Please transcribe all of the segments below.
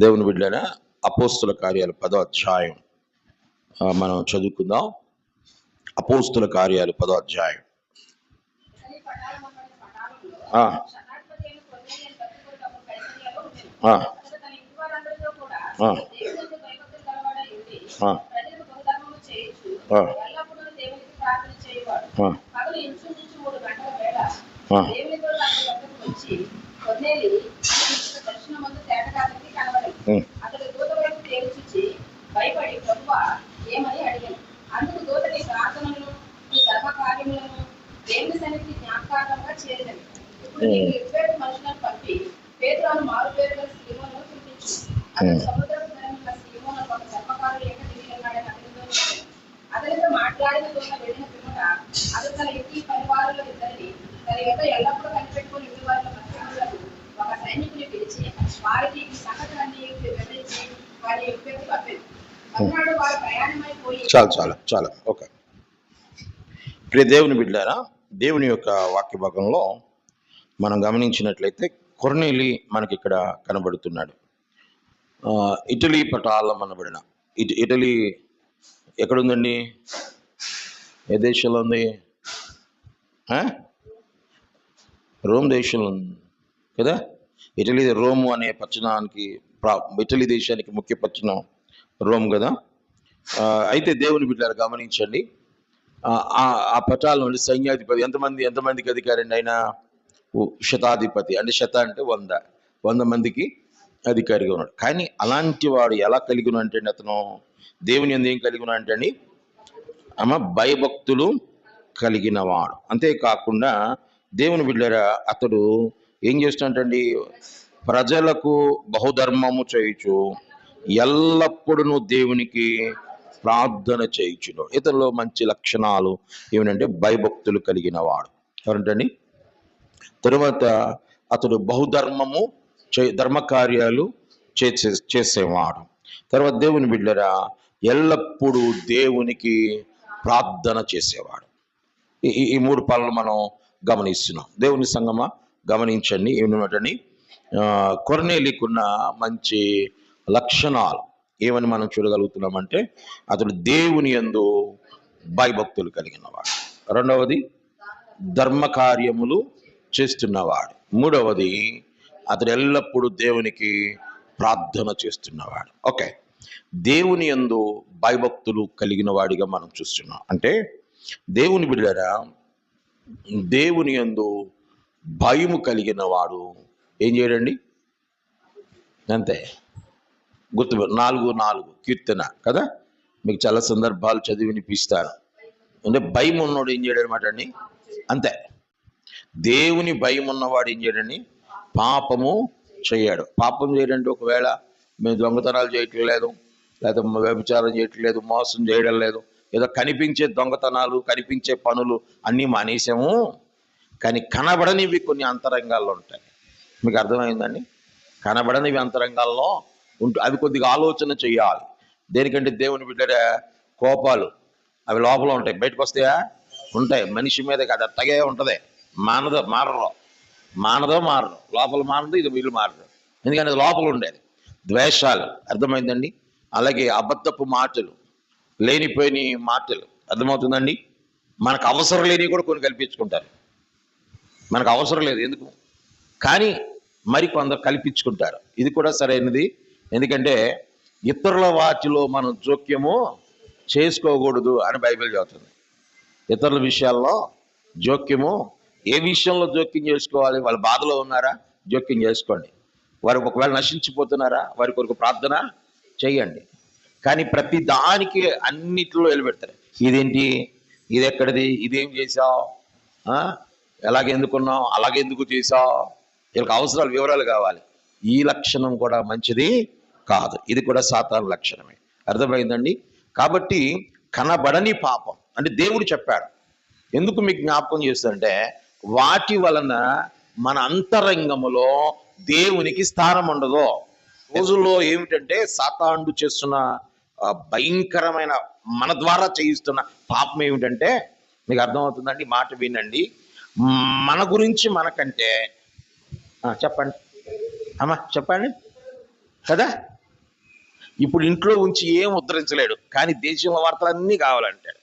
దేవుని బిడ్డలైన అపోస్తుల కార్యాలు 10వ అధ్యాయం మనం చదువుకుందాం. అపోస్తుల కార్యాలు 10వ అధ్యాయం. అతడు దూత వైపు తేల్చి భయపడి ప్రభువా ఏమని అడిగాను. అందుకు దూత నీ ప్రార్థనలను నీ ధర్మ కార్యములను దేవుని సన్నిధికి జ్ఞాపకార్థంగా చేరేదని. ఇప్పుడు నీకు ఇద్దరు మనుషులను పంపి పేతురును మారు పేరు గల సీమోనును పిలిపించు. అతడు సముద్రపు ధరముల సీమోను ఒక ధర్మకారుడు యొక్క దిగి ఉన్నాడని అతనితో చెప్పాడు. అతనితో మాట్లాడిన దూత వెళ్ళిన పిమ్మట అతడు తన ఇంటి పరివారులు ఇద్దరిని తన యొక్క ఎల్లప్పుడూ కనిపెట్టుకుని ఇంటి వారిలో మధ్యములకు ఒక సైనికుని పిలిచి వారికి ఈ సంగతులన్నీ వివరించి వారి యొక్క పంపాడు. అన్నాడు వారు ప్రయాణమైపోయి చాలా ఓకే. ప్రియ దేవుని బిడ్డలారా, దేవుని యొక్క వాక్య భాగంలో మనం గమనించినట్లయితే కొర్నేలి మనకి ఇక్కడ కనబడుతున్నాడు. ఇటలీ పటాలం అనబడిన ఇటలీ ఎక్కడుందండి? ఏ దేశంలో ఉంది? రోమ్ దేశంలో ఉంది కదా. ఇటలీ రోమ్ అనే పట్టణానికి, ఇటలీ దేశానికి ముఖ్య పట్టణం రోమ్ కదా. అయితే దేవుని బిడ్డలారా గమనించండి, ఆ పటాలంలో సైన్యాధిపతి ఎంతమందికి అధికారండి? ఆయన శతాధిపతి, అంటే శత అంటే 100 మందికి అధికారిగా ఉన్నాడు. కానీ అలాంటి వాడు ఎలా కలిగి అంటే అతను దేవుని యందు ఏం కలిగి అంటే అండి, భయభక్తులు కలిగిన వాడు. అంతేకాకుండా దేవుని బిడ్డలారా అతడు ఏం చేస్తున్నట్టండి, ప్రజలకు బహుధర్మము చేయుచు ఎల్లప్పుడూ దేవునికి ప్రార్థన చేయుచును. ఇతరులో మంచి లక్షణాలు ఏమిటంటే భయభక్తులు కలిగిన వాడు. ఎవరంటండి? తరువాత అతడు బహుధర్మము ధర్మకార్యాలు చేసేవాడు. తర్వాత దేవుని బిడ్డలారా ఎల్లప్పుడూ దేవునికి ప్రార్థన చేసేవాడు. ఈ 3 పనులు మనం గమనిస్తున్నాం. దేవుని సంగమా గమనించండి ఏమిటని కొర్నేలికున్న మంచి లక్షణాలు ఏమని మనం చూడగలుగుతున్నామంటే, అతడు దేవుని యందు భయభక్తులు కలిగినవాడు. రెండవది ధర్మకార్యములు చేస్తున్నవాడు. మూడవది అతడు ఎల్లప్పుడూ దేవునికి ప్రార్థన చేస్తున్నవాడు. ఓకే, దేవుని యందు భయభక్తులు కలిగిన వాడిగా మనం చూస్తున్నాం. అంటే దేవుని బిడ్డలారా దేవుని యందు భయము కలిగిన వాడు ఏం చేయడండి? అంతే. గుర్తు 4:4 కీర్తన కదా, మీకు చాలా సందర్భాలు చదివి వినిపిస్తాను. అంటే భయం ఉన్నవాడు ఏం చేయడం అనమాట అండి, అంతే. దేవుని భయం ఉన్నవాడు ఏం చేయడండి, పాపము చేయడు. పాపం చేయడంటే ఒకవేళ మేము దొంగతనాలు చేయటం లేదు, లేకపోతే వ్యభిచారం చేయటం లేదు, మోసం చేయడం లేదు, ఏదో కనిపించే దొంగతనాలు, కనిపించే పనులు అన్నీ మానేసాము. కానీ కనబడనివి కొన్ని అంతరంగాల్లో ఉంటాయి. మీకు అర్థమైందండి? కనబడనివి అంతరంగాల్లో అవి కొద్దిగా ఆలోచన చేయాలి. దేనికంటే దేవుని బిడ్డరా కోపాలు అవి లోపల ఉంటాయి, బయటకు వస్తాయా? ఉంటాయి. మనిషి మీద అది అట్టగే ఉంటుంది. మానదో మారదు, లోపల మారదు, ఇది వీళ్ళు మారదు. ఎందుకంటే అది లోపల ఉండేది. ద్వేషాలు, అర్థమైందండి? అలాగే అబద్ధపు మాటలు, లేనిపోయిన మాటలు, అర్థమవుతుందండి? మనకు అవసరం లేనివి కూడా కొన్ని కల్పించుకుంటారు. మనకు అవసరం లేదు ఎందుకు, కానీ మరి కొందరు కల్పించుకుంటారు. ఇది కూడా సరైనది. ఎందుకంటే ఇతరుల వాటిలో మనం జోక్యము చేసుకోకూడదు అని బైబిల్ చెబుతుంది. ఇతరుల విషయాల్లో జోక్యము, ఏ విషయంలో జోక్యం చేసుకోవాలి? వాళ్ళ బాధలో ఉన్నారా? జోక్యం చేసుకోండి. వారు ఒకవేళ నశించిపోతున్నారా? వారి కొరకు ప్రార్థన చేయండి. కానీ ప్రతి దానికి అన్నిటిలో వెళ్ళిపెడతారు. ఇదేంటి, ఇది ఎక్కడిది, ఇదేం చేసావు, ఎలాగెందుకున్నావు, అలాగెందుకు చేసావు? వీళ్ళకి అవసరాలు, వివరాలు కావాలి. ఈ లక్షణం కూడా మంచిది కాదు. ఇది కూడా సాతాను లక్షణమే. అర్థమైందండి? కాబట్టి కనబడని పాపం అంటే దేవుడు చెప్పాడు. ఎందుకు మీకు జ్ఞాపకం చేస్తుంటే, వాటి వలన మన అంతరంగములో దేవునికి స్థానం ఉండదు. రోజుల్లో ఏమిటంటే సాతానుడు చేస్తున్న భయంకరమైన, మన ద్వారా చేయిస్తున్న పాపం ఏమిటంటే, మీకు అర్థమవుతుందండి? మాట వినండి. మన గురించి మనకంటే చెప్పండి అమ్మా, చెప్పండి కదా, ఇప్పుడు ఇంట్లో ఉంచి ఏం ఉద్ధరించలేడు, కానీ దేశంలో వార్తలు అన్నీ కావాలంటాడు.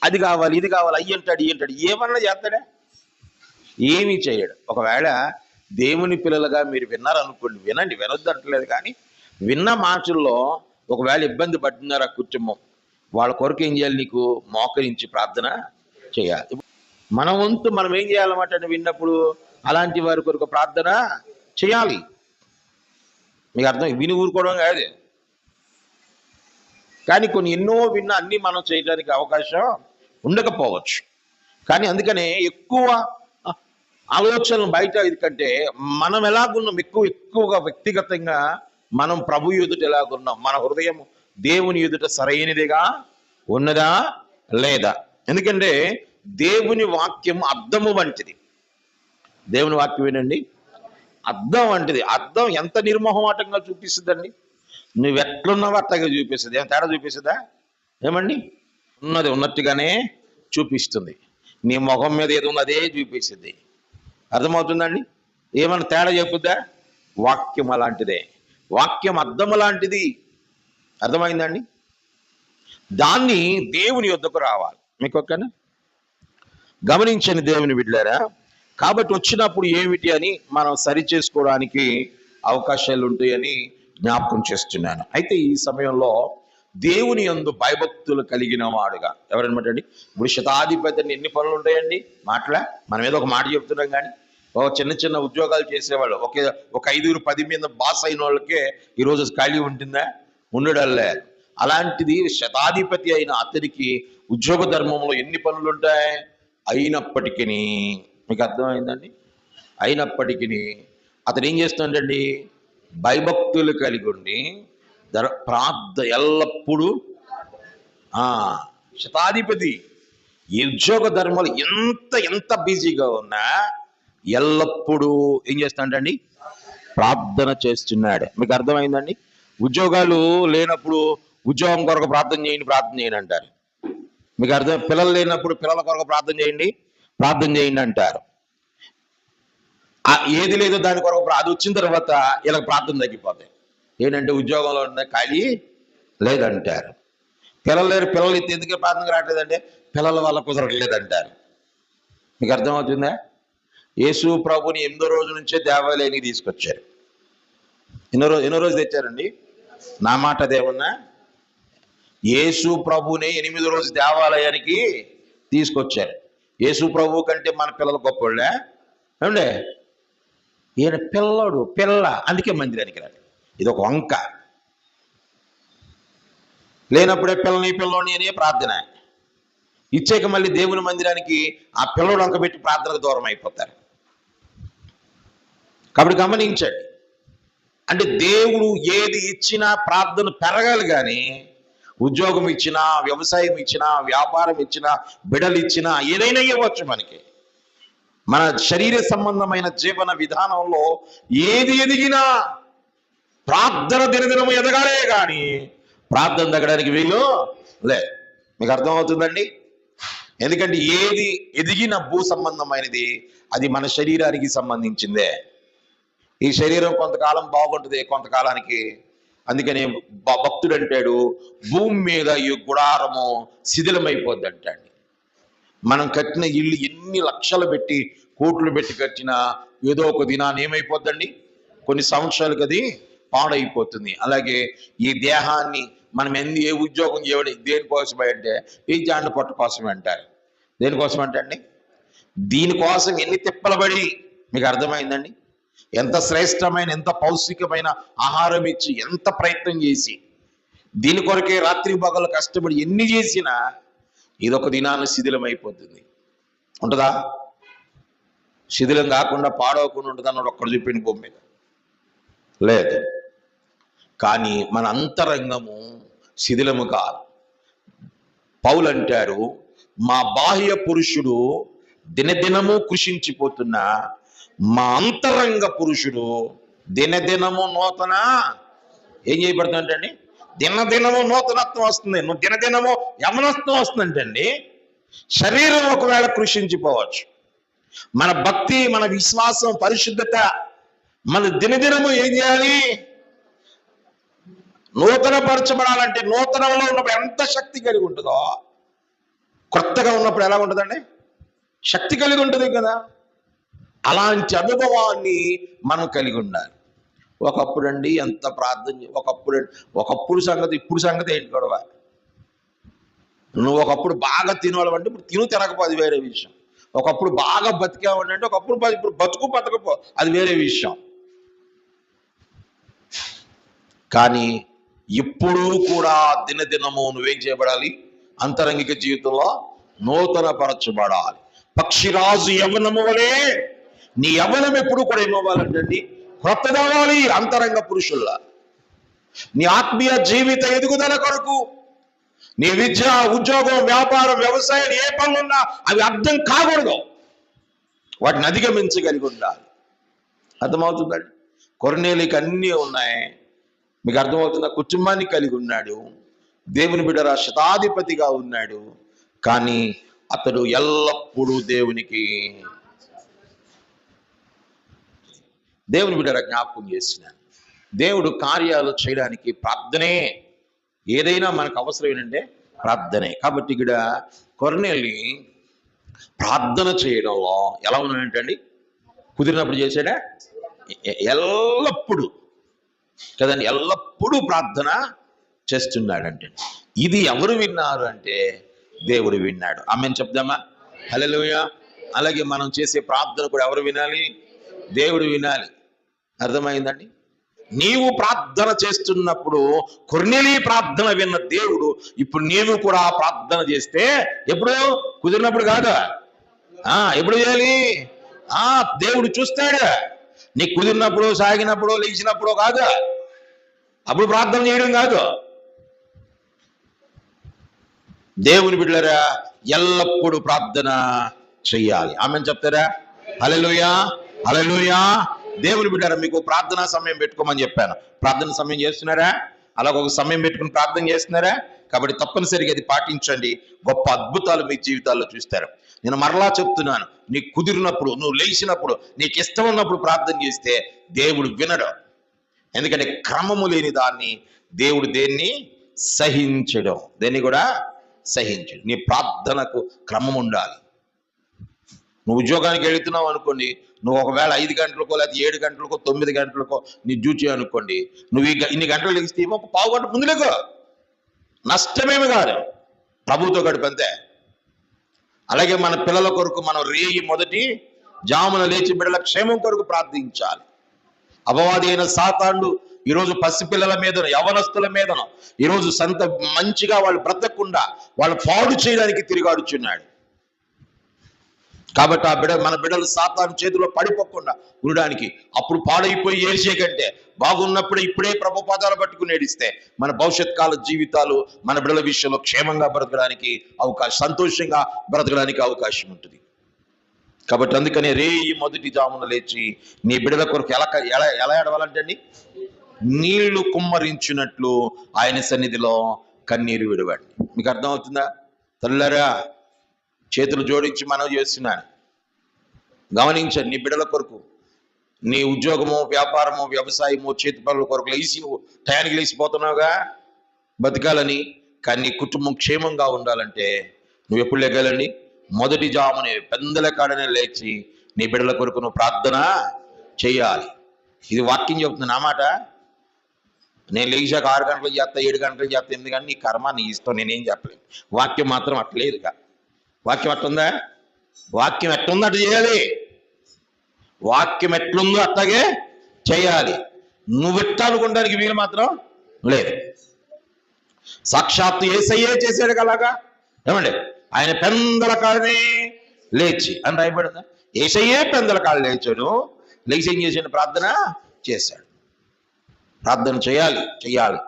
అది కావాలి, ఇది కావాలి, అయ్యి అంటాడు, ఇయ్యి అంటాడు. ఏమన్నా చేస్తాడా? ఏమీ చేయడు. ఒకవేళ దేవుని పిల్లలుగా మీరు విన్నారనుకోండి, వినండి, వినొద్దు అంటలేదు, కానీ విన్న మాటల్లో ఒకవేళ ఇబ్బంది పడుతున్నారు ఆ కుటుంబం, వాళ్ళ కొరకు ఏం చేయాలి? నీకు మోకరించి ప్రార్థన చేయాలి. మన వంతు మనం ఏం చేయాలన్నమాట అంటే విన్నప్పుడు అలాంటి వారి కొరకు ప్రార్థన చేయాలి. మీకు అర్థం? విని ఊరుకోవడం కాదు. కానీ కొన్ని ఎన్నో విన్నా అన్నీ మనం చేయడానికి అవకాశం ఉండకపోవచ్చు. కానీ అందుకనే ఎక్కువ ఆలోచనలు బయట ఎందుకంటే మనం ఎలాగున్నాం, ఎక్కువగా వ్యక్తిగతంగా మనం ప్రభు ఎదుట ఎలాగున్నాం, మన హృదయం దేవుని ఎదుట సరైనదిగా ఉన్నదా లేదా? ఎందుకంటే దేవుని వాక్యం అద్దము వంటిది. దేవుని వాక్యం ఏంటండి? అద్దం వంటిది. అద్దం ఎంత నిర్మోహమాటంగా చూపిస్తుందండి. నువ్వు ఎట్లున్నావో అట్లాగే చూపిస్తుంది. ఏం తేడా చూపిస్తుందా? ఏమండి? ఉన్నది ఉన్నట్టుగానే చూపిస్తుంది. నీ ముఖం మీద ఏది ఉన్నదో అదే చూపిస్తుంది. అర్థమవుతుందండి? ఏమన్నా తేడా చెప్పుద్దా? వాక్యం అలాంటిదే. వాక్యం అద్దము లాంటిది. అర్థమైందండి? దాన్ని దేవుని యొద్దకు రావాలి. మీకు ఓకేనా? గమనించండి దేవుని బిడ్డలారా. కాబట్టి వచ్చినప్పుడు ఏమిటి అని మనం సరి చేసుకోవడానికి అవకాశాలు ఉంటాయని జ్ఞాపకం చేస్తున్నాను. అయితే ఈ సమయంలో దేవుని యందు భయభక్తులు కలిగిన వాడుగా ఎవరనమాట అండి? ఇప్పుడు శతాధిపతిని ఎన్ని పనులు ఉంటాయండి? మాటలా మనం ఏదో ఒక మాట చెప్తున్నాం, కానీ ఒక చిన్న చిన్న ఉద్యోగాలు చేసేవాళ్ళు ఒక 5-10 మీద బాస్ అయిన వాళ్ళకే ఈరోజు ఖాళీ ఉంటుందా? ఉండడల్లే. అలాంటిది శతాధిపతి అయిన అతనికి ఉద్యోగ ధర్మంలో ఎన్ని పనులు ఉంటాయి? అయినప్పటికీ, మీకు అర్థమైందండి? అయినప్పటికీ అతను ఏం చేస్తుందండి? భయభక్తులు కలిగి ఉండి ఎల్లప్పుడూ శతాధిపతి ఈ ఉద్యోగ ధర్మాలు ఎంత బిజీగా ఉన్నా ఎల్లప్పుడూ ఏం చేస్తాడండి? ప్రార్థన చేస్తున్నాడు. మీకు అర్థమైందండి? ఉద్యోగాలు లేనప్పుడు ఉద్యోగం కొరకు ప్రార్థన చేయండి అంటారు. మీకు అర్థం? పిల్లలు లేనప్పుడు పిల్లల కొరకు ప్రార్థన చేయండి అంటారు. ఏది లేదో దాని కొరకు అది వచ్చిన తర్వాత ఇలా ప్రార్థన తగ్గిపోతాయి. ఏంటంటే ఉద్యోగంలో ఉన్న ఖాళీ లేదంటారు. పిల్లలు లేరు, పిల్లలు ఎందుకే ప్రార్థనకు రావట్లేదంటే పిల్లల వల్ల కుదరట్లేదంటారు. మీకు అర్థమవుతుందా? యేసు ప్రభుని 8వ రోజు నుంచే దేవాలయానికి తీసుకొచ్చారు. ఎన్నో రోజు తెచ్చారండి? నా మాట దేవున్నా, యేసు ప్రభుని 8వ రోజు దేవాలయానికి తీసుకొచ్చారు. యేసు ప్రభు కంటే మన పిల్లలు గొప్పోళ్ళే ఏమండే? ఈయన పిల్ల, అందుకే మందిరానికి రాడు. ఇది ఒక వంక. లేనప్పుడే పిల్లోని అనే ప్రార్థన ఇచ్చాక మళ్ళీ దేవుని మందిరానికి ఆ పిల్లోడు వంక పెట్టి ప్రార్థనకు దూరం అయిపోతారు. కాబట్టి గమనించండి, అంటే దేవుడు ఏది ఇచ్చినా ప్రార్థన పెరగాలి. కానీ ఉద్యోగం ఇచ్చినా, వ్యవసాయం ఇచ్చినా, వ్యాపారం ఇచ్చినా, బిడలు ఇచ్చినా, ఏదైనా ఇవ్వచ్చు మనకి. మన శరీర సంబంధమైన జీవన విధానంలో ఏది ఎదిగినా ప్రార్థన దినదినము ఎదగాలే కానీ ప్రార్థన తగ్గడానికి వీలు లేదు. మీకు అర్థమవుతుందండి? ఎందుకంటే ఏది ఎదిగిన భూ సంబంధమైనది అది మన శరీరానికి సంబంధించిందే. ఈ శరీరం కొంతకాలం బాగుంటుంది, కొంతకాలానికి. అందుకని భక్తుడు అంటాడు, భూమి మీద ఈ గుడారము శిథిలమైపోద్ది అంటాడు. మనం కట్టిన ఇల్లు ఎన్ని లక్షలు పెట్టి, కోట్లు పెట్టి కట్టినా ఏదో ఒక దినాన్ని ఏమైపోద్దండి? కొన్ని సంవత్సరాలకు అది పాడైపోతుంది. అలాగే ఈ దేహాన్ని మనం ఏ ఉద్యోగం చేయడం దేనికోసమే అంటే ఈ జాండ పొట్ట కోసమే అంటారు. దేనికోసం అంటండి? దీనికోసం ఎన్ని తిప్పలబడి, మీకు అర్థమైందండి? ఎంత శ్రేష్టమైన, ఎంత పౌష్టికమైన ఆహారం ఇచ్చి, ఎంత ప్రయత్నం చేసి, దీని కొరకే రాత్రి పగలు కష్టపడి ఎన్ని చేసినా ఇదొక దినాన్ని శిథిలం అయిపోతుంది. ఉంటుందా? శిథిలం కాకుండా పాడవకుండా ఉంటుంది అన్నాడు ఒక్కడు చెప్పిన భూమి మీద లేదు. కానీ మన అంతరంగము శిథిలము కాదు. పౌలు అంటారు, మా బాహ్య పురుషుడు దినదినము కృషించిపోతున్నా మా అంతరంగ పురుషుడు దినదినము నూతన ఏం చేయబడుతుందంటండి? దినదినము నూతనత్వం వస్తుంది. దినదినము యవనత్వం వస్తుందంటండి. శరీరం ఒకవేళ కృషించిపోవచ్చు, మన భక్తి, మన విశ్వాసం, పరిశుద్ధత మన దినదినము ఏం చేయాలి? నూతనపరచబడాలంటే నూతనంలో ఉన్నప్పుడు ఎంత శక్తి కలిగి ఉంటుందో కొత్తగా ఉన్నప్పుడు ఎలా ఉంటుందండి? శక్తి కలిగి ఉంటుంది కదా. అలాంటి అనుభవాన్ని మనం కలిగి ఉండాలి. ఒకప్పుడు అండి ఎంత ప్రార్థన, ఒకప్పుడు సంగతి ఇప్పుడు సంగతి ఏంటి గొడవ. నువ్వు ఒకప్పుడు బాగా తినేవాళ్ళంటే ఇప్పుడు తినకపో, అది వేరే విషయం. ఒకప్పుడు బాగా బతికేవాడి అంటే ఇప్పుడు బతకపో, అది వేరే విషయం. కానీ ఇప్పుడు కూడా దినదినము నువ్వేం చేయబడాలి? అంతరంగిక జీవితంలో నూతన పరచబడాలి. పక్షిరాజు యవ్వనము వలె నీ యవ్వనం ఎప్పుడు కూడా ఏమవ్వాలంటండి? క్రొత్తదవ్వాలి. అంతరంగ పురుషుల్లా నీ ఆత్మీయ జీవిత ఎదుగుదల కొరకు నీ విద్య, ఉద్యోగం, వ్యాపారం, వ్యవసాయం ఏ పనులున్నా అవి అర్థం కాకూడదు. వాటిని అధిగమించగలిగి ఉండాలి. అర్థమవుతుందండి? కొర్నేలికి అన్నీ ఉన్నాయి. మీకు అర్థమవుతుందా? కుటుంబాన్ని కలిగి ఉన్నాడు, దేవుని బిడ్డరా శతాధిపతిగా ఉన్నాడు. కానీ అతడు ఎల్లప్పుడూ దేవుని బిడ్డరా జ్ఞాపకం చేసినాడు. దేవుడు కార్యాలు చేయడానికి ప్రార్థనే. ఏదైనా మనకు అవసరం ఏంటంటే ప్రార్థనే. కాబట్టి ఇక్కడ కొర్నేలి ప్రార్థన చేయడంలో ఎలా ఉన్నాడంటండి? కుదిరినప్పుడు చేశాడా? ఎల్లప్పుడూ కదండి, ఎల్లప్పుడూ ప్రార్థన చేస్తున్నాడంటే ఇది ఎవరు విన్నారు అంటే దేవుడు విన్నాడు. ఆమేన్ చెప్దామా? హల్లెలూయా. అలాగే మనం చేసే ప్రార్థన కూడా ఎవరు వినాలి? దేవుడు వినాలి. అర్థమైందండి? నీవు ప్రార్థన చేస్తున్నప్పుడు కొర్నేలి ప్రార్థన విన్న దేవుడు ఇప్పుడు నీవు కూడా ప్రార్థన చేస్తే ఎప్పుడు? కుదిరినప్పుడు కాదు. ఎప్పుడు చేయాలి? దేవుడు చూస్తాడు. నీకు కుదిరినప్పుడు, సాగినప్పుడు, లేచినప్పుడు కాదు. అప్పుడు ప్రార్థన చేయడం కాదు. దేవుని బిడ్డలారా ఎల్లప్పుడూ ప్రార్థన చెయ్యాలి. ఆమేన్ చెప్తారా? హల్లెలూయా, హల్లెలూయా. దేవుని బిడ్డలారా మీకు ప్రార్థనా సమయం పెట్టుకోమని చెప్పాను. ప్రార్థన సమయం చేస్తున్నారా? అలాగ ఒక సమయం పెట్టుకుని ప్రార్థన చేస్తున్నారా? కాబట్టి తప్పనిసరిగా అది పాటించండి. గొప్ప అద్భుతాలు మీ జీవితాల్లో చూస్తారు. నేను మరలా చెప్తున్నాను, నీకు కుదిరినప్పుడు, నువ్వు లేచినప్పుడు, నీకు ఇష్టం ఉన్నప్పుడు ప్రార్థన చేస్తే దేవుడు వినడు. ఎందుకంటే క్రమము లేని దాన్ని దేవుడు దేన్ని సహించడం, దేన్ని కూడా సహించడు. నీ ప్రార్థనకు క్రమం ఉండాలి. నువ్వు ఉద్యోగానికి వెళుతున్నావు అనుకోండి, నువ్వు ఒకవేళ 5 గంటలకో లేకపోతే 7 గంటలకో 9 గంటలకో నీ డ్యూటీ అనుకోండి, నువ్వు ఇన్ని గంటలు లెగిస్తే ఏమో ఒక పావు గంట ముందు లేకో, నష్టమేమి కాదు, ప్రభుతో గడిపంతే. అలాగే మన పిల్లల కొరకు మనం రేయి మొదటి జామున లేచి బిడ్డల క్షేమం కొరకు ప్రార్థించాలి. అపవాది అయిన సాతానుడు ఈరోజు పసిపిల్లల మీదను, యవనస్తుల మీదను ఈరోజు మంచిగా వాళ్ళు బ్రతకకుండా వాళ్ళు పాడు చేయడానికి తిరిగాడుచున్నాడు. కాబట్టి మన బిడ్డలు సాతాను చేతిలో పడిపోకుండా ఉండడానికి, అప్పుడు పాడైపోయి ఏడ్చే కంటే బాగున్నప్పుడే ఇప్పుడే ప్రభు పాదాలు పట్టుకుని ఏడిస్తే మన భవిష్యత్ కాల జీవితాలు మన బిడ్డల విషయంలో క్షేమంగా బ్రతకడానికి సంతోషంగా బ్రతకడానికి అవకాశం ఉంటుంది. కాబట్టి అందుకనే రేయి మొదటి జామున లేచి నీ బిడ్డల కొరకు ఎలా ఏడవాలంటే అండి, నీళ్లు కుమ్మరించినట్లు ఆయన సన్నిధిలో కన్నీరు విడవండి. మీకు అర్థమవుతుందా? తల్లారా చేతులు జోడించి మనం చేస్తున్నాను. గమనించండి, నీ బిడ్డల కొరకు, నీ ఉద్యోగము, వ్యాపారము, వ్యవసాయము, చేతి పనుల కొరకు లేచి నువ్వు టయానికి లేచిపోతున్నావుగా బతకాలని. కానీ నీ కుటుంబం క్షేమంగా ఉండాలంటే నువ్వు ఎప్పుడు లేగాలండి? మొదటి జామునే పెందల కాడనే లేచి నీ బిడ్డల కొరకు నువ్వు ప్రార్థన చేయాలి. ఇది వాక్యం చెప్తుంది నా మాట. నేను లేచాక 6 గంటలకు చేస్తా, 7 గంటలకు చేస్తా, ఎందుకంటే నీ కర్మ నీ ఇష్టం, నేనేం చెప్పలేదు. వాక్యం మాత్రం అట్లేదుగా. వాక్యం అట్టుందా? వాక్యం ఎట్లుందో అట్లా చేయాలి. వాక్యం ఎట్లుందో అట్లాగే చేయాలి. నువ్వు ఎట్టానుకోవడానికి వీలు మాత్రం లేదు. సాక్షాత్తు యేసయ్యే చేశాడు అలాగా. ఏమండి, ఆయన పెందల కాడనే లేచి అని రాయబడిందా? యేసయ్యే పెందల కాడ లేచాడు, లేచి ఏం చేశాడు? ప్రార్థన చేశాడు. ప్రార్థన చేయాలి.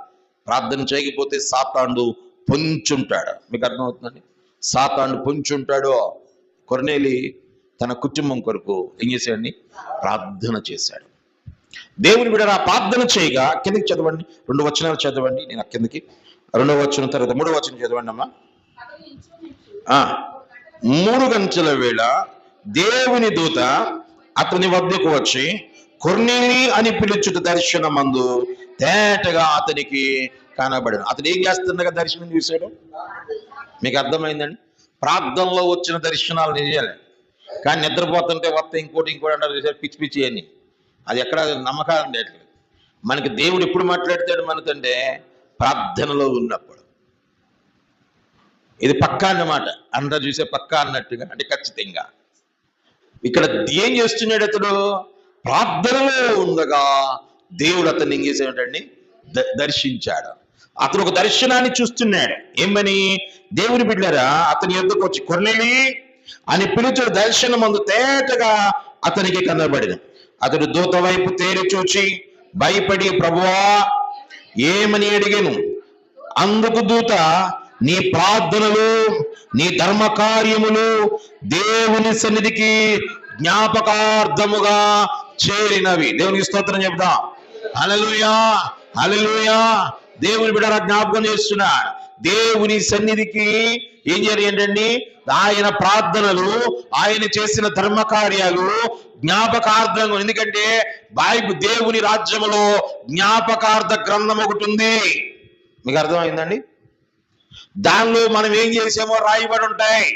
ప్రార్థన చేయకపోతే సాతానుడు పొంచుంటాడు. మీకు అర్థమవుతుందండి? సాతానుడు పొంచుంటాడు. కొర్నేలి తన కుటుంబం కొరకు ఏం చేశాడండి? ప్రార్థన చేశాడు. దేవుని బిడ్డరా ప్రార్థన చేయగా, కిందకి చదవండి, 2 వచనాలు చదవండి. నేను కిందకి 2వ వచనం తర్వాత 3వ వచనం చదవండి అమ్మా. 3 గంటల వేళ దేవుని దూత అతని వద్దకు వచ్చి కొర్నేలి అని పిలుచుట దర్శనమందు తేటగా అతనికి కనబడను. అతను ఏం చేస్తుండగా దర్శనం చూశాడు? మీకు అర్థమైందండి? ప్రార్థనలో వచ్చిన దర్శనాలు నిజాలే, కానీ నిద్రపోతుంటే వస్తే ఇంకోటి అంటారు చూసారు, పిచ్చి పిచ్చి అని. అది ఎక్కడ నమ్మకాలు లేదు. మనకి దేవుడు ఎప్పుడు మాట్లాడతాడు మనతంటే ప్రార్థనలో ఉన్నప్పుడు. ఇది పక్కా అన్నమాట, అందరూ చూసే పక్కా అన్నట్టుగా, అంటే ఖచ్చితంగా. ఇక్కడ ఏం చేస్తున్నాడు అతడు? ప్రార్థనలో ఉండగా దేవుడు అతన్ని ఏం చేశాడండి? దర్శించాడు. అతను ఒక దర్శనాన్ని చూస్తున్నాడు. ఏమని? దేవుని బిడ్డలారా, అతని యొద్దకు వచ్చి కొర్నేలి అని పిలుచు దర్శనమందు తేటగా అతనికి కనబడింది. అతడు దూత వైపు తేరి చూచి భయపడి, ప్రభువా ఏమని అడిగాను. అందుకు దూత, నీ ప్రార్థనలు నీ ధర్మ కార్యములు దేవుని సన్నిధికి జ్ఞాపకార్థముగా చేరినవి. దేవునికి స్తోత్రం చెప్దాం. హల్లెలూయా, హల్లెలూయా. దేవుని బిడ్డ జ్ఞాపకం చేస్తున్నాడు. దేవుని సన్నిధికి ఏం చేయాలి? ఆయన ప్రార్థనలు, ఆయన చేసిన ధర్మ కార్యాలు జ్ఞాపకార్థం. ఎందుకంటే దేవుని రాజ్యములో జ్ఞాపకార్థ గ్రంథం ఒకటి ఉంది. మీకు అర్థమైందండి? దానిలో మనం ఏం చేసామో రాయబడి ఉంటాయి.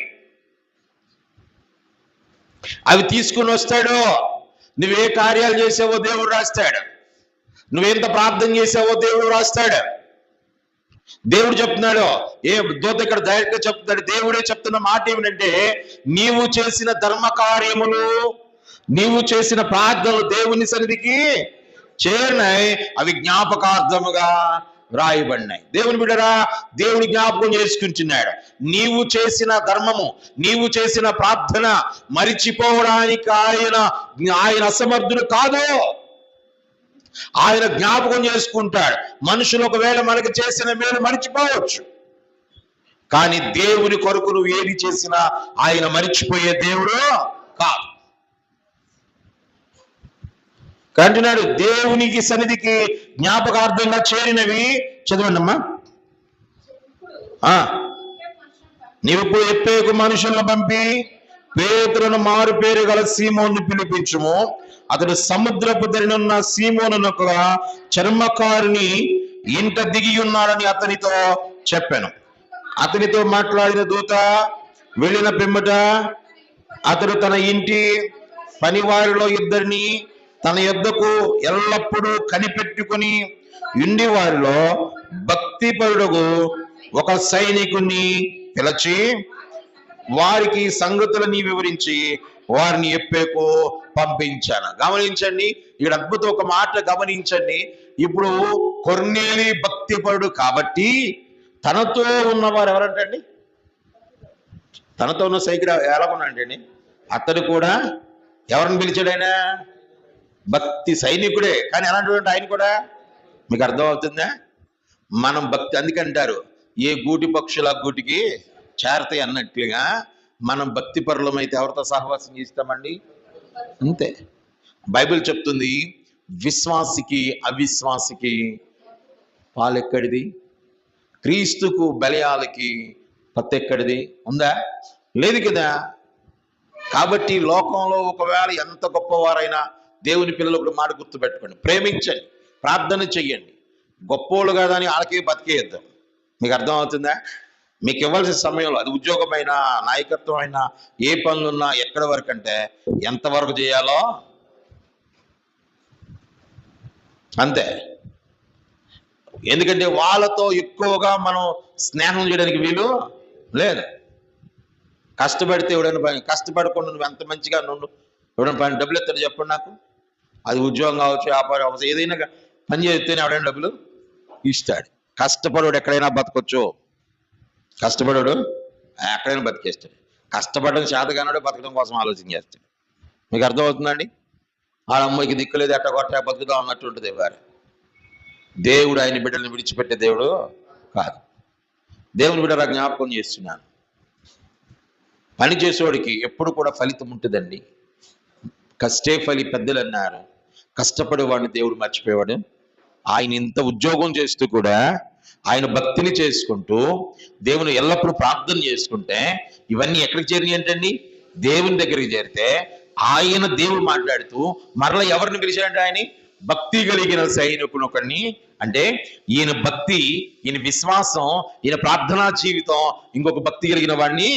అవి తీసుకుని వస్తాడు. నువ్వే కార్యాలు చేసావో దేవుడు రాస్తాడు. నువ్వెంత ప్రార్థన చేసావో దేవుడు రాస్తాడు. దేవుడు చెప్తున్నాడు, ఏ దూత ఇక్కడ డైరెక్ట్ గా చెప్తున్నాడు. దేవుడే చెప్తున్న మాట ఏమిటంటే, నీవు చేసిన ధర్మ కార్యములు, నీవు చేసిన ప్రార్థనలు దేవుని సన్నిధికి చేరినాయి. అవి జ్ఞాపకార్థముగా రాయబడినాయి. దేవుని బిడ్డరా, దేవుని జ్ఞాపకం చేసుకుంటున్నాడు. నీవు చేసిన ధర్మము, నీవు చేసిన ప్రార్థన మరిచిపోవడానికి ఆయన అసమర్థుడు కాదు. ఆయన జ్ఞాపకం చేసుకుంటాడు. మనుషులు ఒకవేళ మనకి చేసిన మేలు మరిచిపోవచ్చు, కానీ దేవుని కొరకు నువ్వు ఏది చేసినా ఆయన మరిచిపోయే దేవుడు కాదు. కంటున్నాడు, దేవునికి సన్నిధికి జ్ఞాపకార్థంగా చేరినవి. చదవండి అమ్మా. నీవిప్పుడు ఎప్పేకు మనుషులను పంపి పేతురును మారు పేరు గల సీమోను పిలిపించుము. అతడు సముద్రపు ధరినున్న సీమోనునొక చర్మకారుని ఇంట దిగి ఉన్నాడని అతనితో చెప్పాను. అతనితో మాట్లాడిన దూత వెళ్ళిన పిమ్మట అతడు తన ఇంటి పనివారిలో ఇద్దరిని తన యొద్దకు ఎల్లప్పుడూ కనిపెట్టుకుని ఇండి వారిలో భక్తిపరుడుగు ఒక సైనికుని పిలిచి వారికి సంగతులని వివరించి వారిని ఎప్పేకు పంపించాను. గమనించండి, ఇక్కడ అద్భుతం ఒక మాట గమనించండి. ఇప్పుడు కొర్నేలి భక్తిపరుడు కాబట్టి తనతో ఉన్నవారు ఎవరంటండి? తనతో ఉన్న సైకిల్ ఎలా ఉన్నాడండి? అతడు కూడా ఎవరిని పిలిచాడు? ఆయన భక్తి సైనికుడే, కానీ అలాంటి ఆయన కూడా. మీకు అర్థం అవుతుందా? మనం భక్తి అందుకంటారు, ఏ గూటి పక్షుల గూటికి చేరతాయి అన్నట్లుగా మనం భక్తి పరులమైతే ఎవరితో సహవాసం చేస్తామండి? అంతే. బైబిల్ చెప్తుంది, విశ్వాసికి అవిశ్వాసికి పాలెక్కడిది, క్రీస్తుకు బలియాలకి పత్తెక్కడిది ఉందా? లేదు కదా. కాబట్టి లోకంలో ఒకవేళ ఎంత గొప్పవారైనా దేవుని పిల్లలు ఒక మాట గుర్తుపెట్టుకోండి, ప్రేమించండి, ప్రార్థన చెయ్యండి. గొప్పోళ్ళు కాదని వాళ్ళకే బతికేద్దాం. మీకు అర్థం అవుతుందా? మీకు ఇవ్వాల్సిన సమయంలో, అది ఉద్యోగమైనా నాయకత్వం అయినా ఏ పనులున్నా ఎక్కడి వరకు అంటే ఎంతవరకు చేయాలో అంతే. ఎందుకంటే వాళ్ళతో ఎక్కువగా మనం స్నేహం చేయడానికి వీలు లేదు. కష్టపడితే ఎవడైనా కష్టపడకుండా నువ్వు ఎంత మంచిగా నుండు, ఎవడైనా పని డబ్బులు ఎత్తాడు చెప్పండి నాకు. అది ఉద్యోగం కావచ్చు, వ్యాపారం కావచ్చు, ఏదైనా పని చేస్తేనే ఎవడైనా డబ్బులు ఇస్తాడు. కష్టపడోడు ఎక్కడైనా బతకొచ్చు. కష్టపడోడు ఎక్కడైనా బతికేస్తాడు. కష్టపడడం చేతగానోడు బతకడం కోసం ఆలోచన చేస్తాడు. మీకు అర్థమవుతుందండి? ఆ అమ్మాయికి దిక్కులేదు, ఎట్టగొట్ట బతుకుదాం అన్నట్టు ఉంటుంది. వారు దేవుడు ఆయన బిడ్డల్ని విడిచిపెట్టే దేవుడు కాదు. దేవుని బిడ్డలా జ్ఞాపకం చేస్తున్నాను, పని చేసేవాడికి ఎప్పుడు కూడా ఫలితం ఉంటుందండి. కష్టే ఫలి పెద్దలు అన్నారు. కష్టపడే వాడిని దేవుడు మర్చిపోయేవాడు. ఆయన ఇంత ఉద్యోగం చేస్తూ కూడా ఆయన భక్తిని చేసుకుంటూ దేవుని ఎల్లప్పుడూ ప్రార్థన చేసుకుంటే ఇవన్నీ ఎక్కడికి చేరినాయి అంటండి? దేవుని దగ్గరికి చేరితే ఆయన దేవుడు మాట్లాడుతూ మరలా ఎవరిని పిలిచాడంటే ఆయన భక్తి కలిగిన సైనికుని ఒకడిని, అంటే ఈయన భక్తి, ఈయన విశ్వాసం, ఈయన ప్రార్థనా జీవితం ఇంకొక భక్తి కలిగిన వాడిని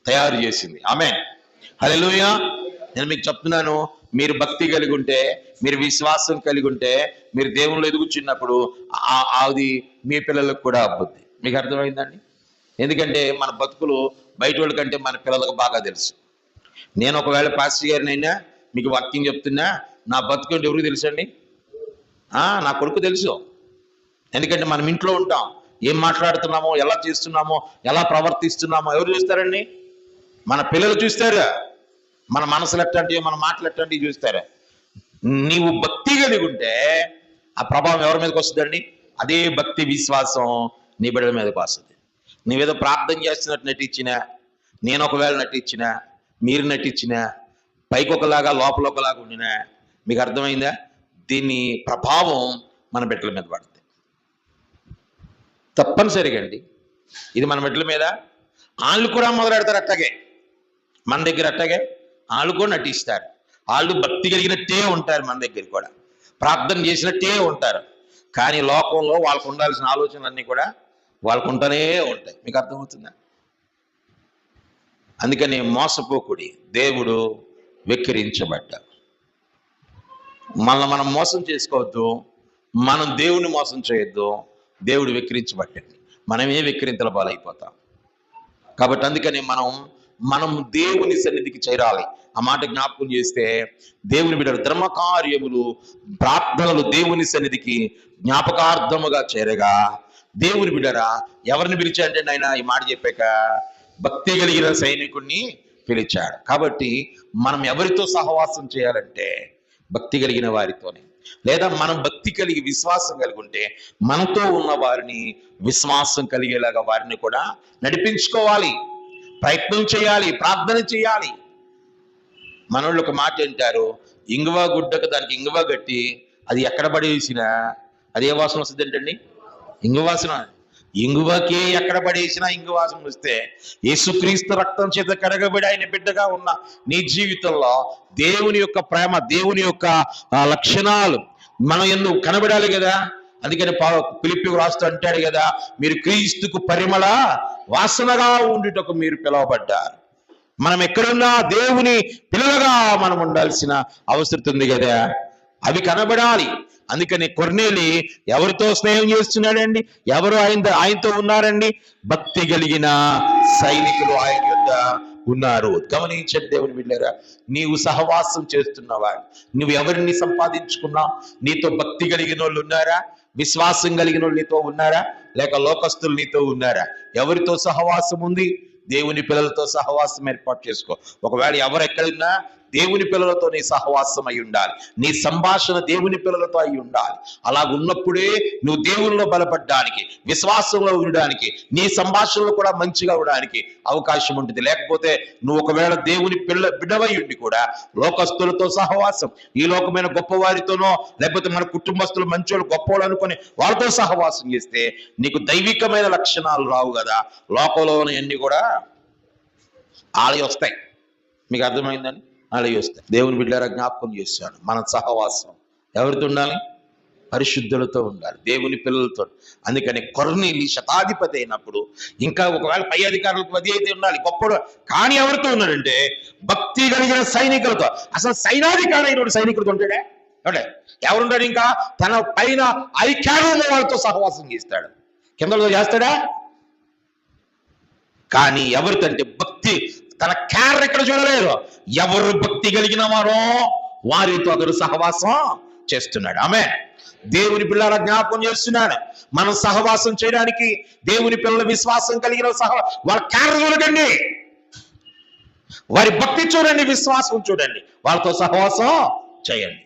తయారు చేసింది. ఆమేన్, హల్లెలూయా. నేను మీకు చెప్తున్నాను, మీరు భక్తి కలిగి ఉంటే, మీరు విశ్వాసం కలిగి ఉంటే, మీరు దేవుళ్ళు ఎదుగుచున్నప్పుడు అది మీ పిల్లలకు కూడా అబ్బుద్ది. మీకు అర్థమైందండి? ఎందుకంటే మన బతుకులు బయట వాళ్ళ కంటే మన పిల్లలకు బాగా తెలుసు. నేను ఒకవేళ పాస్టర్ గారినైనా మీకు వాక్యం చెప్తున్నా, నా బతుకు అంటే ఎవరికి తెలుసండి? నా కొడుకు తెలుసు. ఎందుకంటే మనం ఇంట్లో ఉంటాం, ఏం మాట్లాడుతున్నామో, ఎలా చేస్తున్నామో, ఎలా ప్రవర్తిస్తున్నామో ఎవరు చూస్తారండి? మన పిల్లలు చూస్తారు. మన మనసులు ఎట్టంటివి, మన మాటలు ఎట్టంటివి చూస్తారు. నీవు భక్తి కలిగి ఉంటే ఆ ప్రభావం ఎవరి మీదకి వస్తుందండి? అదే భక్తి విశ్వాసం నీ బిడ్డల మీదకి వస్తుంది. నీవేదో ప్రార్థన చేస్తున్నట్టు నటించినా, నేను ఒకవేళ నటించినా, మీరు నటించినా, పైకి ఒకలాగా లోపల ఒకలాగా ఉండినా, మీకు అర్థమైందా? దీన్ని ప్రభావం మన బిడ్డల మీద పడుతుంది తప్పనిసరిగా అండి. ఇది మన బిడ్డల మీద. వాళ్ళు కూడా మొదలెడతారు అట్టగే, మన దగ్గర అట్టగే వాళ్ళు కూడా నటిస్తారు. వాళ్ళు భక్తి కలిగినట్టే ఉంటారు, మన దగ్గర కూడా ప్రార్థన చేసినట్టే ఉంటారు. కానీ లోకంలో వాళ్ళకు ఉండాల్సిన ఆలోచనలన్నీ కూడా వాళ్ళకు ఉంటూనే ఉంటాయి. మీకు అర్థమవుతుందా? అందుకని మోసపోకుడి, దేవుడు వెక్కిరించబడ్డాడు. మనం మోసం చేసుకోవద్దు, మనం దేవుని మోసం చేయొద్దు. దేవుడు వెక్కిరించబడ్డాడు, మనమే వెక్కిరింతల పాలైపోతాం. కాబట్టి అందుకని మనం దేవుని సన్నిధికి చేరాలి. ఆ మాట జ్ఞాపకం చేస్తే, దేవుని బిడ్డలు ధర్మకార్యములు, ప్రార్థనలు దేవుని సన్నిధికి జ్ఞాపకార్థముగా చేరగా, దేవుని బిడ్డరా ఎవరిని పిలిచాడంటే ఆయన ఈ మాట చెప్పాక భక్తి కలిగిన సైనికుడిని పిలిచాడు. కాబట్టి మనం ఎవరితో సహవాసం చేయాలంటే భక్తి కలిగిన వారితోనే. లేదా మనం భక్తి కలిగి విశ్వాసం కలిగి ఉంటే మనతో ఉన్న వారిని విశ్వాసం కలిగేలాగా వారిని కూడా నడిపించుకోవాలి, ప్రయత్నం చేయాలి, ప్రార్థన చేయాలి. మనోళ్ళు ఒక మాట అంటారు, ఇంగువ గుడ్డకు దానికి ఇంగువ కట్టి అది ఎక్కడ పడేసినా అదే వాసన వస్తుంది ఏంటండి? ఇంగు వాసన. ఇంగువకే ఎక్కడ పడేసినా ఇంగు వాసన వస్తే, యేసుక్రీస్తు రక్తం చేత కడగబడి ఆయన బిడ్డగా ఉన్న నీ జీవితంలో దేవుని యొక్క ప్రేమ, దేవుని యొక్క లక్షణాలు మనం ఎన్నో కనబడాలి కదా. అందుకని ఫిలిప్పీయులకు రాస్తూ అంటాడు కదా, మీరు క్రీస్తుకు పరిమళ వాసనగా ఉండుటకు మీరు పిలువబడ్డారు. మనం ఎక్కడున్నా దేవుని పిల్లలుగా మనం ఉండాల్సిన అవసరం ఉంది కదా, అవి కనబడాలి. అందుకని కొర్నేలి ఎవరితో స్నేహం చేస్తున్నాడండి? ఎవరు ఆయనతో ఉన్నారండి? భక్తి కలిగిన సైనికులు ఆయన యొద్ద ఉన్నారు. గమనించండి దేవుని బిడ్డలారా, నీవు సహవాసం చేస్తున్నవా? నువ్వు ఎవరిని సంపాదించుకున్నా? నీతో భక్తి కలిగిన వాళ్ళు ఉన్నారా? విశ్వాసం కలిగిన వాళ్ళు నీతో ఉన్నారా? లేక లోకస్తులు నీతో ఉన్నారా? ఎవరితో సహవాసం ఉంది? దేవుని పిల్లలతో సహవాసం ఏర్పాటు చేసుకో. ఒకవేళ ఎవరు ఎక్కడున్నా దేవుని పిల్లలతో నీ సహవాసం అయి ఉండాలి, నీ సంభాషణ దేవుని పిల్లలతో అయి ఉండాలి. అలా ఉన్నప్పుడే నువ్వు దేవునిలో బలపడడానికి, విశ్వాసంలో ఉండడానికి, నీ సంభాషణలో కూడా మంచిగా ఉండడానికి అవకాశం ఉంటుంది. లేకపోతే నువ్వు ఒకవేళ దేవుని బిడ్డవై ఉండి కూడా లోకస్తులతో సహవాసం, ఈ లోకమైన గొప్పవారితోనో లేకపోతే మన కుటుంబస్తులు మంచోళ్ళు గొప్పవాళ్ళు అనుకొని వాళ్ళతో సహవాసం చేస్తే నీకు దైవికమైన లక్షణాలు రావు కదా. లోకంలోని అన్ని కూడా ఆలయ వస్తాయి. మీకు అర్థమైందని? ఆలయ వస్తాయి. దేవుని బిడ్డలారా జ్ఞాపకం చేశాడు, మన సహవాసం ఎవరితో ఉండాలి? పరిశుద్ధులతో ఉండాలి, దేవుని పిల్లలతో. అందుకని కొర్నేలి శతాధిపతి అయినప్పుడు, ఇంకా ఒకవేళ పై అధికారులకు పది అయితే ఉండాలి, గొప్పడు. కానీ ఎవరితో ఉన్నాడంటే భక్తి కలిగిన సైనికులతో. అసలు సైనాధికారి అయిన సైనికుడితో ఉంటాడే అంటే ఎవరుంటాడు? ఇంకా తన పైన ఐక్యాలు ఉన్న వాళ్ళతో సహవాసం చేస్తాడు. కిందలో చేస్తాడా? కానీ ఎవరికంటే భక్తి, తన క్యారెక్టర్ ఎక్కడ చూడలేరు. ఎవరు భక్తి కలిగిన వారో వారితో అతడు సహవాసం చేస్తున్నాడు. ఆమె దేవుని పిల్లల జ్ఞాపకం చేస్తున్నాడు, మనం సహవాసం చేయడానికి దేవుని పిల్లల విశ్వాసం కలిగిన వాళ్ళ క్యారెక్టర్ చూడండి, వారి భక్తి చూడండి, విశ్వాసం చూడండి, వాళ్ళతో సహవాసం చేయండి.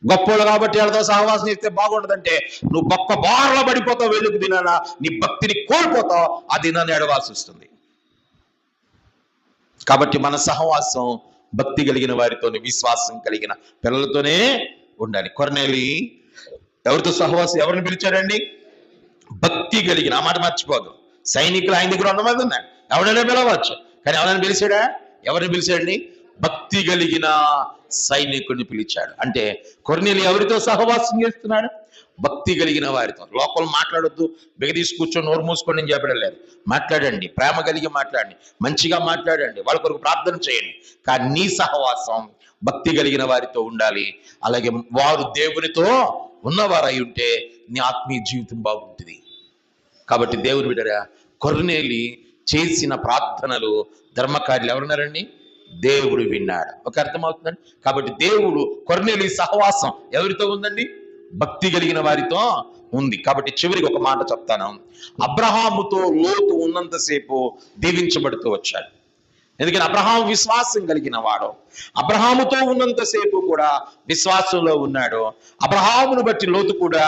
గొప్పలు కాబట్టి వాళ్ళతో సహవాసం చేస్తే బాగుండదంటే నువ్వు గొప్ప బారలో పడిపోతావు, వెలుగు దినాన నీ భక్తిని కోల్పోతావు, ఆ దినాన్ని అడగాల్సి వస్తుంది. కాబట్టి మన సహవాసం భక్తి కలిగిన వారితోనే, విశ్వాసం కలిగిన పిల్లలతోనే ఉండాలి. కొర్నేలి ఎవరితో సహవాసం, ఎవరిని పిలిచాడండి? భక్తి కలిగిన. ఆ మాట మర్చిపోదు. సైనికులు ఆయన దగ్గర 100 మంది ఉన్నారు, ఎవరైనా పిలవచ్చు. కానీ ఎవరైనా పిలిచాడా? ఎవరిని పిలిచాడండి? భక్తి కలిగిన సైనికుడిని పిలిచాడు. అంటే కొర్నేలి ఎవరితో సహవాసం చేస్తున్నాడు? భక్తి కలిగిన వారితో. లోపల మాట్లాడొద్దు, బిగదీసి కూర్చొని నోరు మూసుకోండి అని చెప్పడం లేదు. మాట్లాడండి, ప్రేమ కలిగి మాట్లాడండి, మంచిగా మాట్లాడండి, వాళ్ళ కొరకు ప్రార్థన చేయండి. కానీ నీ సహవాసం భక్తి కలిగిన వారితో ఉండాలి. అలాగే వారు దేవునితో ఉన్నవారై ఉంటే నీ ఆత్మీయ జీవితం బాగుంటుంది. కాబట్టి దేవుని బిడ్డరా, కొర్నేలి చేసిన ప్రార్థనలు, ధర్మకార్యాలు ఎవరున్నారండి? దేవుడు విన్నాడు. ఒక అర్థమవుతుందండి. కాబట్టి దేవుడు కొర్నేలి సహవాసం ఎవరితో ఉందండి? భక్తి కలిగిన వారితో ఉంది. కాబట్టి చివరికి ఒక మాట చెప్తాను. అబ్రహాముతో లోతు ఉన్నంతసేపు దీవించబడుతూ వచ్చాడు. ఎందుకంటే అబ్రహాము విశ్వాసం కలిగిన వాడు. అబ్రహాముతో ఉన్నంతసేపు కూడా విశ్వాసంలో ఉన్నాడు. అబ్రహామును బట్టి లోతు కూడా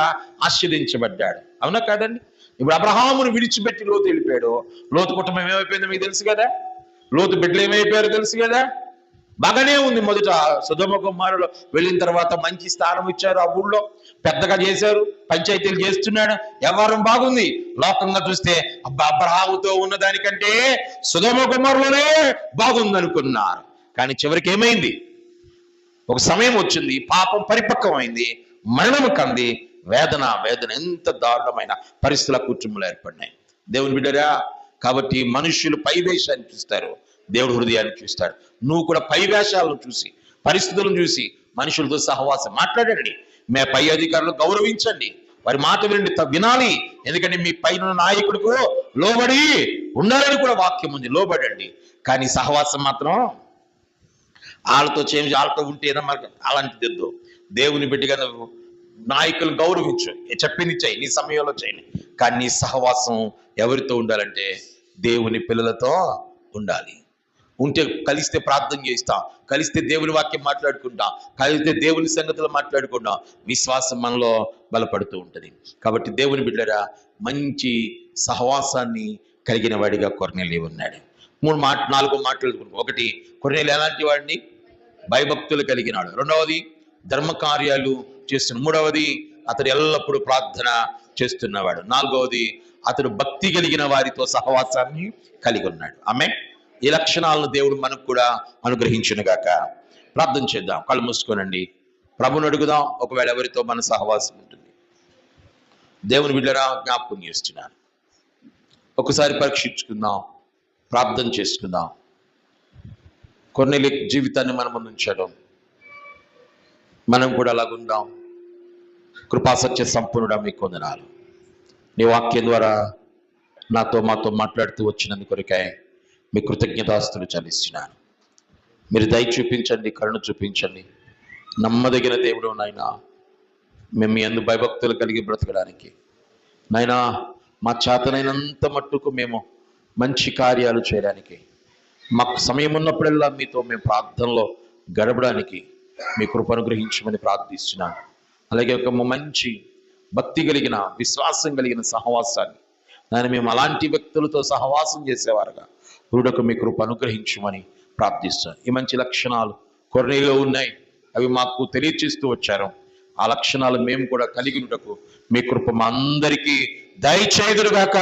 ఆశీర్వదించబడ్డాడు. అవునా కాదండి? ఇప్పుడు అబ్రహామును విడిచిపెట్టి లోతు వెళ్ళిపోయాడు. లోతు కుటుంబం ఏమైపోయిందో మీకు తెలుసు కదా. లోతు బిడ్డలు ఏమైపోయారో తెలుసు కదా. బాగానే ఉంది. మొదట సొదొమ గొమొర్రాలో వెళ్ళిన తర్వాత మంచి స్థానం ఇచ్చారు, ఆ ఊళ్ళో పెద్దగా చేశారు, పంచాయతీలు చేస్తున్నాడు, వ్యవహారం బాగుంది. లోకంగా చూస్తే అబ్రహాముతో ఉన్నదానికంటే సొదొమ గొమొర్రాలోనే బాగుంది అనుకున్నారు. కానీ చివరికి ఏమైంది? ఒక సమయం వచ్చింది, పాపం పరిపక్వమైంది, మరణం కంది, వేదన ఎంత దారుణమైన పరిస్థితుల కుటుంబంలో ఏర్పడినాయి. దేవుని బిడ్డరా, కాబట్టి మనుషులు పైవేషాన్ని చూస్తారు, దేవుడు హృదయాన్ని చూస్తాడు. నువ్వు కూడా పైవేషాలను చూసి, పరిస్థితులను చూసి మనుషులతో సహవాసం మాట్లాడండి. మీ పై అధికారులు గౌరవించండి, వారి మాట వినాలి. ఎందుకంటే మీ పైన నాయకుడికి లోబడి ఉండాలని కూడా వాక్యం ఉంది, లోబడండి. కానీ సహవాసం మాత్రం వాళ్ళతో చేంజ్, వాళ్ళతో ఉంటే ఏదో మనకు అలాంటిది వద్దు. దేవుని బిడ్డగా నువ్వు నాయకులు గౌరవించు, చెప్పింది చెయ్యి, నీ సమయంలో చేయండి. కానీ నీ సహవాసం ఎవరితో ఉండాలంటే దేవుని పిల్లలతో ఉండాలి. ఉంటే కలిస్తే ప్రార్థన చేస్తాం, కలిస్తే దేవుని వాక్యం మాట్లాడుకుంటాం, కలిస్తే దేవుని సంగతులు మాట్లాడుకుంటాం, విశ్వాసం మనలో బలపడుతూ ఉంటుంది. కాబట్టి దేవుని బిడ్డరా, మంచి సహవాసాన్ని కలిగిన వాడిగా కొర్నేలి ఉన్నాడు. 4 మాటలు. ఒకటి, కొర్నేలి ఎలాంటి వాడిని? భయభక్తులు కలిగినాడు. రెండవది, ధర్మ కార్యాలు చేస్తున్నాడు. మూడవది, అతడు ఎల్లప్పుడూ ప్రార్థన చేస్తున్నవాడు. నాలుగవది, అతడు భక్తి కలిగిన వారితో సహవాసాన్ని కలిగి ఉన్నాడు. ఆమేన్. ఈ లక్షణాలను దేవుడు మనకు కూడా అనుగ్రహించునుగాక. ప్రార్థన చేద్దాం, కళ్ళు మూసుకోనండి, ప్రభుని అడుగుదాం. ఒకవేళ ఎవరితో మన సహవాసం ఉంటుంది, దేవుని బిడ్డరా జ్ఞాపకం చేస్తున్నాను. ఒకసారి పరీక్షించుకుందాం, ప్రార్థన చేసుకుందాం. కొర్నేలి జీవితాన్ని మన ముందు ఉంచడం, మనం కూడా అలాగుందాం. కృపాసత్య సంపూర్ణుడా, మీకు వందనాలు. నీ వాక్యం ద్వారా మాతో మాట్లాడుతూ వచ్చినందుకు కొరకే మీ కృతజ్ఞతాస్తులు చెల్లిస్తున్నాను. మీరు దయ చూపించండి, కరుణ చూపించండి. నమ్మదగిన దేవుడు నాయనా, మేము మీ యందు భయభక్తులు కలిగి బ్రతకడానికి నాయనా, మా చేతనైనంత మట్టుకు మేము మంచి కార్యాలు చేయడానికి, మాకు సమయం ఉన్నప్పుడల్లా మీతో మేము ప్రార్థనలో గడపడానికి మీ కృప అనుగ్రహించమని ప్రార్థిస్తున్నాను. అలాగే ఒక మంచి భక్తి కలిగిన, విశ్వాసం కలిగిన సహవాసాన్ని నాయన, మేము అలాంటి వ్యక్తులతో సహవాసం చేసేవారుగా పురుడకు మీ కృప అనుగ్రహించమని ప్రార్థిస్తాను. ఈ మంచి లక్షణాలు కొర్నేలిలో ఉన్నాయి, అవి మాకు తెలియచేస్తూ వచ్చారు. ఆ లక్షణాలు మేము కూడా కలిగినటకు మీ కృప మా అందరికీ దయచేయుదురుగాక.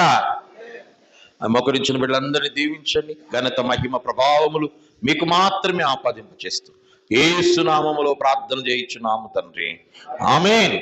మోకరించిన బిడ్డలందరినీ దీవించండి. ఘనత, మహిమ, ప్రభావములు మీకు మాత్రమే ఆపాదింప చేస్తూ యేసు నామములో ప్రార్థన చేయించున్నాము తండ్రి. ఆమేన్.